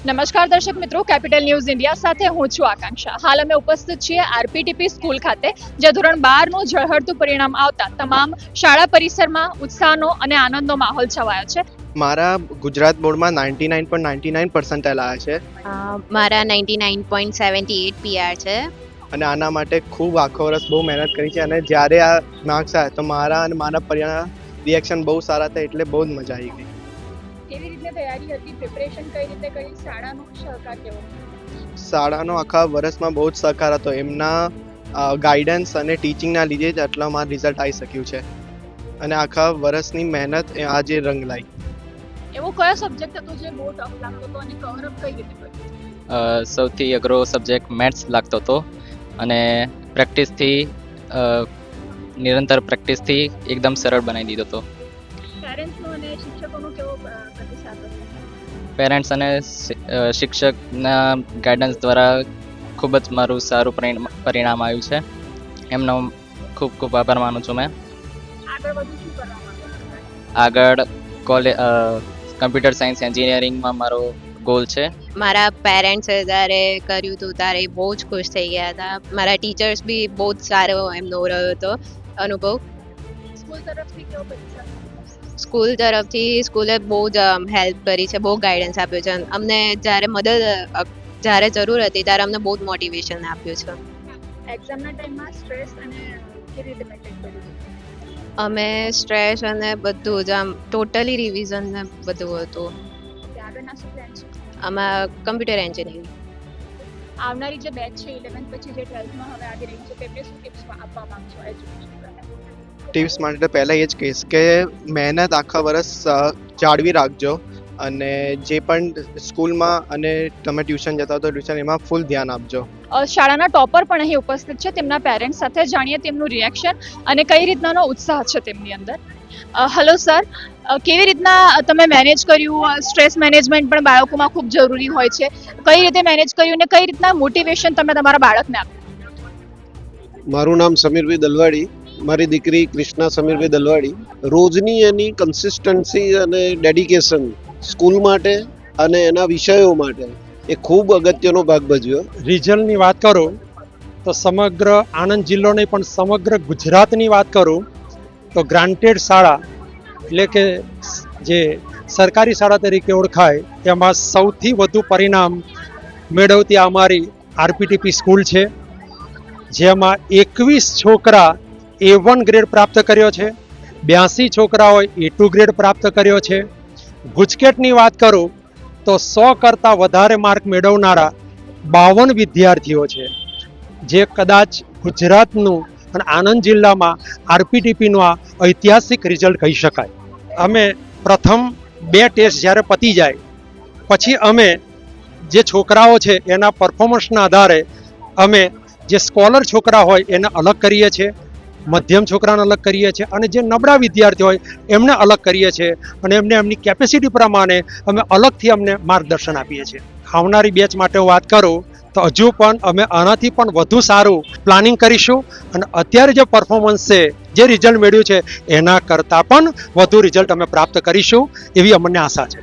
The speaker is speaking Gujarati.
નમસ્કાર દર્શક મિત્રો, કેપિટલ ન્યૂઝ ઇન્ડિયા સાથે હું છું આકાંક્ષા. હાલ અમે ઉપસ્થિત છીએ આરપીટીપી સ્કૂલ ખાતે, જે ધોરણ 12 નું ઝળહળતું પરિણામ આવતા તમામ શાળા પરિસરમાં ઉત્સાહનો અને આનંદનો માહોલ છવાયો છે. મારા ગુજરાત બોર્ડમાં 99.99% આવ્યા છે મારા 99.78 PR છે. અને આના માટે ખૂબ આખો વર્ષ બહુ મહેનત કરી છે અને જ્યારે આ માર્ક્સ આવ્યા તો મારા અને મારા પરિવાર રિએક્શન બહુ સારા હતા, એટલે બહુ જ મજા આવી ગઈ. કેવી રીતે તૈયારી હતી, પ્રિપરેશન કઈ રીતે કરી, શાળાનો સહકાર કેવો? શાળાનો આખા વર્ષમાં બહુ જ સહકાર હતો. એમના ગાઈડન્સ અને ટીચિંગના લીધે જ આટલા મારું રિઝલ્ટ આવી શક્યું છે અને આખા વર્ષની મહેનત આજે રંગ લાવી. એવો કયો સબ્જેક્ટ હતો જે બહુ ટફ લાગતો હતો અને કવર અપ કઈ રીતે કર્યું? સૌથી અઘરો સબ્જેક્ટ મેથ્સ લાગતો હતો અને પ્રેક્ટિસથી નિરંતર પ્રેક્ટિસથી એકદમ સરળ બનાવી દીધો હતો. પેરેન્ટ્સનો અને શિક્ષકોનો કેવો પ્રતિસાદ હતો? પેરેન્ટ્સ અને શિક્ષકના ગાઈડન્સ દ્વારા ખૂબ જ મારું સારું પરિણામ આવ્યું છે. એમનો ખૂબ ખૂબ આભાર માનું છું મેં. આગળ વધુ શું કરવા માંગો છો? આગળ કમ્પ્યુટર સાયન્સ એન્જિનિયરિંગમાં મારો ગોલ છે. મારા પેરેન્ટ્સે જ્યારે કર્યું હતું ત્યારે બહુ જ ખુશ થઈ ગયા હતા. મારા ટીચર્સ બી બહુ જ સારો એમનો રહ્યો હતો અનુભવ. સ્કૂલ તરફથી કેવો પ્રતિસાદ? સ્કૂલ તરફથી સ્કૂલે બહુ જ હેલ્પ કરી છે, બહુ ગાઈડન્સ આપ્યું છે અમને. જ્યારે જરૂર હતી ત્યારે અમને બહુ જ મોટિવેશન આપ્યું છે. એક્ઝામના ટાઈમમાં સ્ટ્રેસ અને કેવી રીતે મેન્ટેન કર્યું? અમે સ્ટ્રેસ અને બધું જ આમ ટોટલી રિવિઝન ને બધું હતું. આગળના શું પ્લાન છે? આમાં કમ્પ્યુટર એન્જિનિયરિંગ. આવનારી જે બેચ છે 11th પછી જે 12thમાં હવે આવી રહી છે, તેમને શું ટિપ્સ આપવા માંગશો એજ્યુકેશન? ટિપ્સ માટે પહેલાં એ જ કહીશ કે મહેનત આખા વર્ષ જાળવી રાખજો અને જે પણ સ્કૂલમાં અને તમે ટ્યુશન જતા હો તો ટ્યુશન એમાં ફૂલ ધ્યાન આપજો. શાળાના ટોપર પણ અહીં ઉપસ્થિત છે. તેમના પેરેન્ટ્સ સાથે જાણીએ તેમનું રિએક્શન અને કઈ રીતનાનો ઉત્સાહ છે તેમની અંદર. હેલો સર, કેવી રીતના તમે મેનેજ કર્યું? સ્ટ્રેસ મેનેજમેન્ટ પણ બાળકોમાં ખૂબ જરૂરી હોય છે. કઈ રીતે મેનેજ કર્યું અને કઈ રીતના મોટિવેશન તમે તમારા બાળકને આપ્યું? મારું નામ સમીરભાઈ દલવાડી, મારી દીકરી કૃષ્ણા સમીરભાઈ દલવાડી. રોજની એની કન્સિસ્ટન્સી અને ડેડિકેશન સ્કૂલ માટે અને એના વિષયો માટે એ ખૂબ અગત્યનો ભાગ ભજવ્યો. રિઝલ્ટની વાત કરું તો સમગ્ર આણંદ જિલ્લો નહીં પણ સમગ્ર ગુજરાતની વાત કરું તો ગ્રાન્ટેડ શાળા એટલે કે જે સરકારી શાળા તરીકે ઓળખાય તેમાં સૌથી વધુ પરિણામ મેળવતી અમારી આરપીટીપી સ્કૂલ છે, જેમાં 21 છોકરા A1 ગ્રેડ પ્રાપ્ત કર્યો છે, 82 છોકરાઓએ A2 ગ્રેડ પ્રાપ્ત કર્યો છે. ગુજકેટની વાત કરું તો 100 કરતાં વધારે માર્ક મેળવનારા 52 વિદ્યાર્થીઓ છે, જે કદાચ ગુજરાતનું અને આણંદ જિલ્લામાં આરપીટીપીનું આ ઐતિહાસિક રિઝલ્ટ કહી શકાય. અમે પ્રથમ 2 ટેસ્ટ જ્યારે પતી જાય પછી અમે જે છોકરાઓ છે એના પરફોર્મન્સના આધારે અમે જે સ્કોલર છોકરા હોય એને અલગ કરીએ છીએ, મધ્યમ છોકરાને અલગ કરીએ છીએ અને જે નબળા વિદ્યાર્થી હોય એમને અલગ કરીએ છીએ અને એમને એમની કેપેસિટી પ્રમાણે અમે અલગથી અમને માર્ગદર્શન આપીએ છીએ. આવનારી બેચ માટે હું વાત કરું તો હજુ પણ અમે આનાથી પણ વધુ સારું પ્લાનિંગ કરીશું અને અત્યારે જે પરફોર્મન્સ છે, જે રિઝલ્ટ મેળવ્યું છે એના કરતાં પણ વધુ રિઝલ્ટ અમે પ્રાપ્ત કરીશું એવી અમને આશા છે.